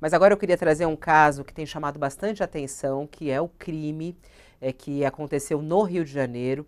Mas agora eu queria trazer um caso que tem chamado bastante atenção, que é o crime que aconteceu no Rio de Janeiro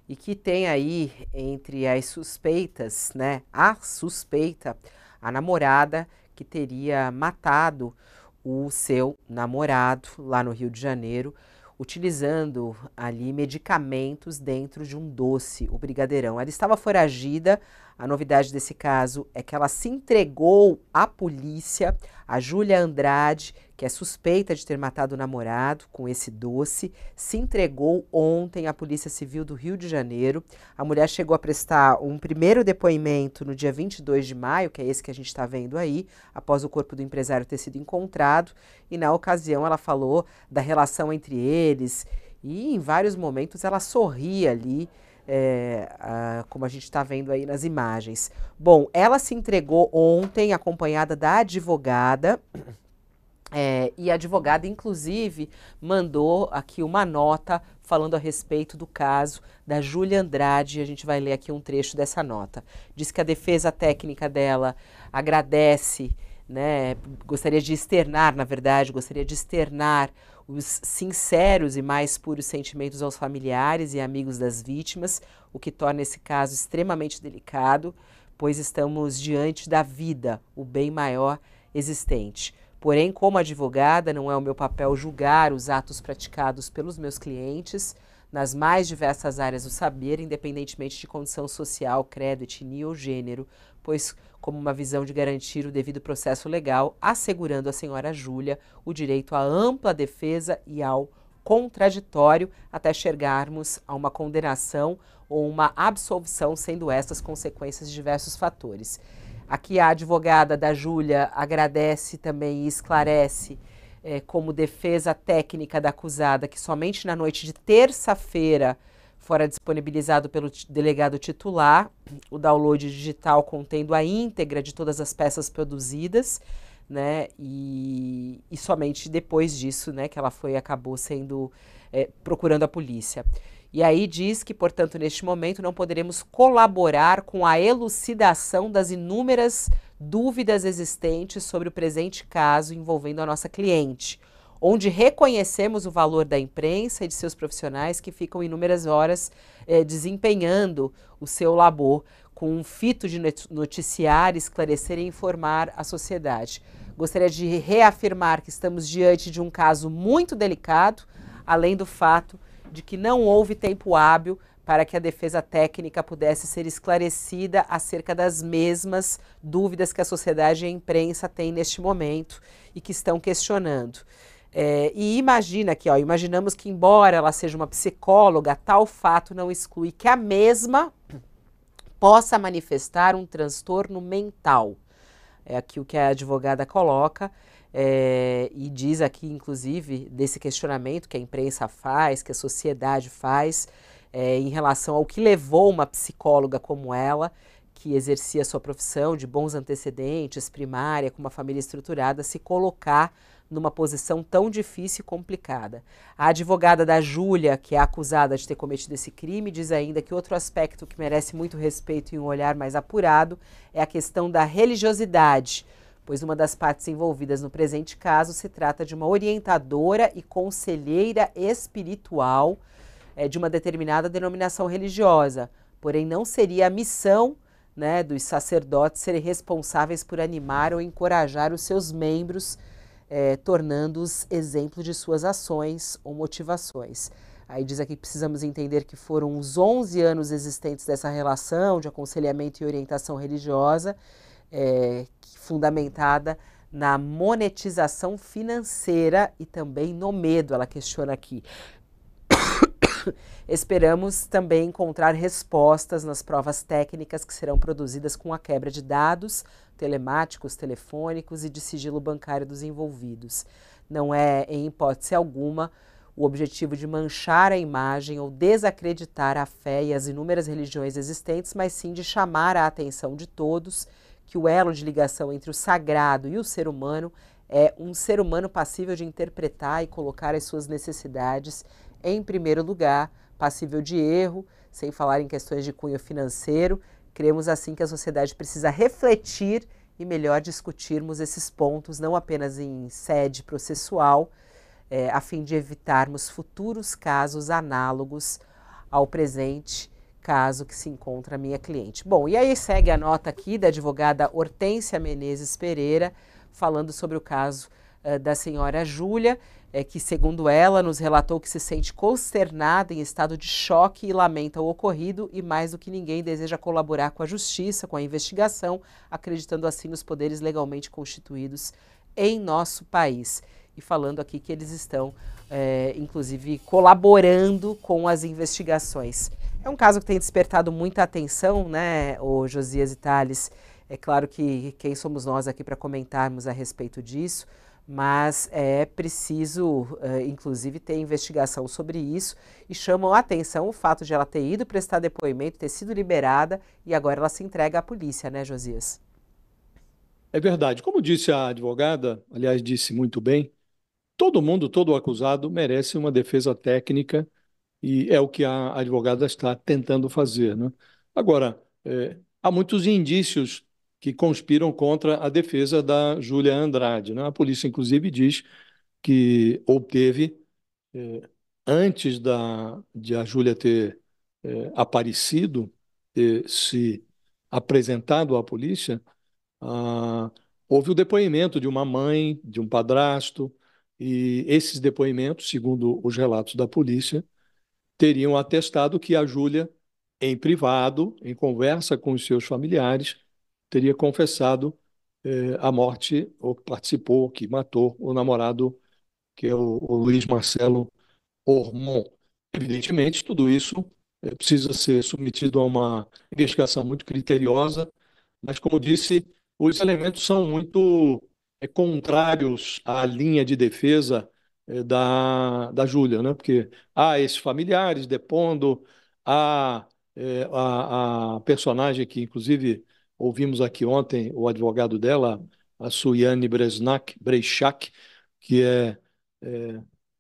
e que tem aí entre as suspeitas, né, a suspeita, a namorada que teria matado o seu namorado lá no Rio de Janeiro, utilizando ali medicamentos dentro de um doce, o brigadeirão. Ela estava foragida. A novidade desse caso é que ela se entregou à polícia, a Júlia Andrade, que é suspeita de ter matado o namorado com esse doce, se entregou ontem à Polícia Civil do Rio de Janeiro. A mulher chegou a prestar um primeiro depoimento no dia 22 de maio, que é esse que a gente está vendo aí, após o corpo do empresário ter sido encontrado, e na ocasião ela falou da relação entre eles e em vários momentos ela sorria ali, como a gente está vendo aí nas imagens. Bom, ela se entregou ontem acompanhada da advogada, e a advogada, inclusive, mandou aqui uma nota falando a respeito do caso da Júlia Andrade. A gente vai ler aqui um trecho dessa nota. Diz que a defesa técnica dela agradece, né, gostaria de externar os sinceros e mais puros sentimentos aos familiares e amigos das vítimas, o que torna esse caso extremamente delicado, pois estamos diante da vida, o bem maior existente. Porém, como advogada, não é o meu papel julgar os atos praticados pelos meus clientes nas mais diversas áreas do saber, independentemente de condição social, credo, etnia ou gênero, pois como uma visão de garantir o devido processo legal, assegurando à senhora Júlia o direito à ampla defesa e ao contraditório, até chegarmos a uma condenação ou uma absolvição, sendo estas consequências de diversos fatores. Aqui a advogada da Júlia agradece também e esclarece, como defesa técnica da acusada, que somente na noite de terça-feira fora disponibilizado pelo delegado titular o download digital contendo a íntegra de todas as peças produzidas, né, e somente depois disso, né, que ela acabou sendo, procurando a polícia. E aí diz que, portanto, neste momento não poderemos colaborar com a elucidação das inúmeras dúvidas existentes sobre o presente caso envolvendo a nossa cliente, onde reconhecemos o valor da imprensa e de seus profissionais que ficam inúmeras horas desempenhando o seu labor com um fito de noticiar, esclarecer e informar a sociedade. Gostaria de reafirmar que estamos diante de um caso muito delicado, além do fato de que não houve tempo hábil para que a defesa técnica pudesse ser esclarecida acerca das mesmas dúvidas que a sociedade e a imprensa têm neste momento e que estão questionando. E imagina aqui, imaginamos que, embora ela seja uma psicóloga, tal fato não exclui que a mesma possa manifestar um transtorno mental. É aqui o que a advogada coloca. E diz aqui, inclusive, desse questionamento que a imprensa faz, que a sociedade faz, em relação ao que levou uma psicóloga como ela, que exercia sua profissão de bons antecedentes, primária, com uma família estruturada, a se colocar numa posição tão difícil e complicada. A advogada da Júlia, que é acusada de ter cometido esse crime, diz ainda que outro aspecto que merece muito respeito e um olhar mais apurado é a questão da religiosidade, pois uma das partes envolvidas no presente caso se trata de uma orientadora e conselheira espiritual de uma determinada denominação religiosa. Porém, não seria a missão, né, dos sacerdotes serem responsáveis por animar ou encorajar os seus membros, tornando-os exemplo de suas ações ou motivações. Aí diz aqui que precisamos entender que foram os 11 anos existentes dessa relação de aconselhamento e orientação religiosa, fundamentada na monetização financeira e também no medo, ela questiona aqui. Esperamos também encontrar respostas nas provas técnicas que serão produzidas com a quebra de dados telemáticos, telefônicos e de sigilo bancário dos envolvidos. Não é, em hipótese alguma, o objetivo de manchar a imagem ou desacreditar a fé e as inúmeras religiões existentes, mas sim de chamar a atenção de todos que o elo de ligação entre o sagrado e o ser humano é um ser humano passível de interpretar e colocar as suas necessidades em primeiro lugar, passível de erro, sem falar em questões de cunho financeiro. Cremos assim que a sociedade precisa refletir e melhor discutirmos esses pontos, não apenas em sede processual, a fim de evitarmos futuros casos análogos ao presente, caso que se encontra a minha cliente. Bom, e aí segue a nota aqui da advogada Hortência Menezes Pereira, falando sobre o caso da senhora Júlia, que, segundo ela, nos relatou que se sente consternada, em estado de choque e lamenta o ocorrido e, mais do que ninguém, deseja colaborar com a justiça, com a investigação, acreditando assim nos poderes legalmente constituídos em nosso país. E falando aqui que eles estão, inclusive, colaborando com as investigações. É um caso que tem despertado muita atenção, né, o Josias e Tales? É claro que quem somos nós aqui para comentarmos a respeito disso, mas é preciso, inclusive, ter investigação sobre isso, e chamam a atenção o fato de ela ter ido prestar depoimento, ter sido liberada, e agora ela se entrega à polícia, né, Josias? É verdade. Como disse a advogada, aliás, disse muito bem, todo mundo, todo acusado merece uma defesa técnica e é o que a advogada está tentando fazer, né? Agora, há muitos indícios que conspiram contra a defesa da Júlia Andrade, né? A polícia, inclusive, diz que obteve, eh, antes de a Júlia ter aparecido, ter se apresentado à polícia, ah, houve o depoimento de uma mãe, de um padrasto, e esses depoimentos, segundo os relatos da polícia, teriam atestado que a Júlia, em privado, em conversa com os seus familiares, teria confessado a morte, ou participou, que matou o namorado, que é o Luiz Marcelo Ormond. Evidentemente, tudo isso precisa ser submetido a uma investigação muito criteriosa, mas, como disse, os elementos são muito contrários à linha de defesa da Júlia, né? Porque há esses familiares depondo, há a personagem que, inclusive, ouvimos aqui ontem, o advogado dela, a Suiane Brechak, que é,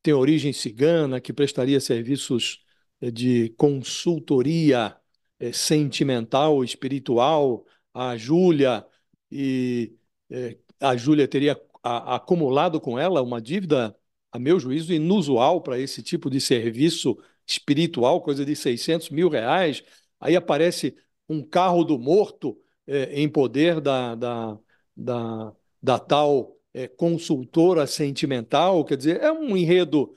tem origem cigana, que prestaria serviços de consultoria sentimental, espiritual, a Júlia, e a Júlia teria acumulado com ela uma dívida, a meu juízo, inusual para esse tipo de serviço espiritual, coisa de R$ 600 mil. Aí aparece um carro do morto em poder da, da tal consultora sentimental. Quer dizer, é um enredo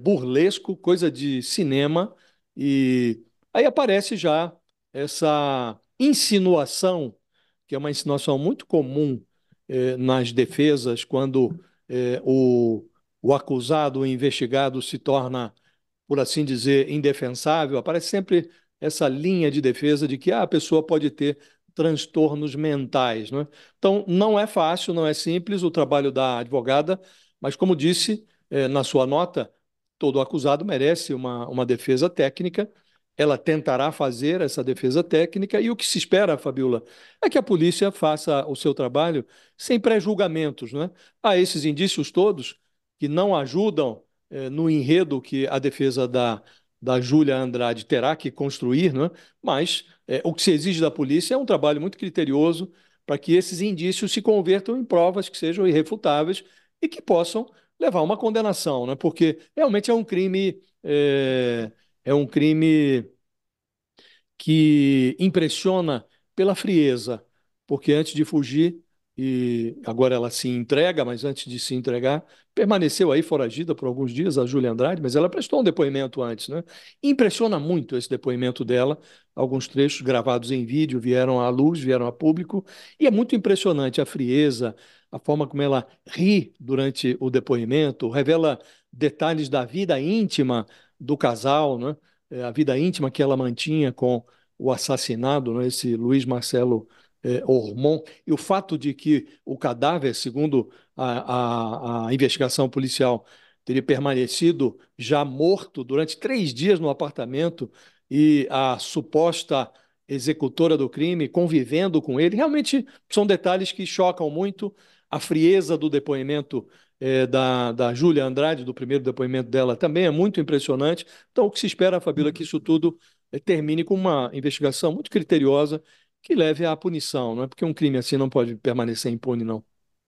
burlesco, coisa de cinema, e aí aparece já essa insinuação, que é uma insinuação muito comum nas defesas, quando o acusado, o investigado, se torna, por assim dizer, indefensável. Aparece sempre essa linha de defesa de que a pessoa pode ter transtornos mentais, né? Então, não é fácil, não é simples o trabalho da advogada, mas, como disse na sua nota, todo acusado merece uma defesa técnica. Ela tentará fazer essa defesa técnica e o que se espera, Fabiola, é que a polícia faça o seu trabalho sem pré-julgamentos, né? Há esses indícios todos que não ajudam no enredo que a defesa da Júlia Andrade terá que construir, né? Mas o que se exige da polícia é um trabalho muito criterioso para que esses indícios se convertam em provas que sejam irrefutáveis e que possam levar a uma condenação, né? Porque realmente é um crime que impressiona pela frieza, porque antes de fugir, e agora ela se entrega, mas antes de se entregar, permaneceu aí foragida por alguns dias, a Júlia Andrade, mas ela prestou um depoimento antes, né? Impressiona muito esse depoimento dela, alguns trechos gravados em vídeo vieram à luz, vieram a público, e é muito impressionante a frieza, a forma como ela ri durante o depoimento, revela detalhes da vida íntima do casal, né? A vida íntima que ela mantinha com o assassinado, né, esse Luiz Marcelo Ormond, e o fato de que o cadáver, segundo a investigação policial, teria permanecido já morto durante 3 dias no apartamento e a suposta executora do crime convivendo com ele, realmente são detalhes que chocam muito. A frieza do depoimento da Júlia Andrade, do primeiro depoimento dela, também é muito impressionante. Então, o que se espera, Fabíola, é que isso tudo termine com uma investigação muito criteriosa que leve à punição, não é porque um crime assim não pode permanecer impune, não.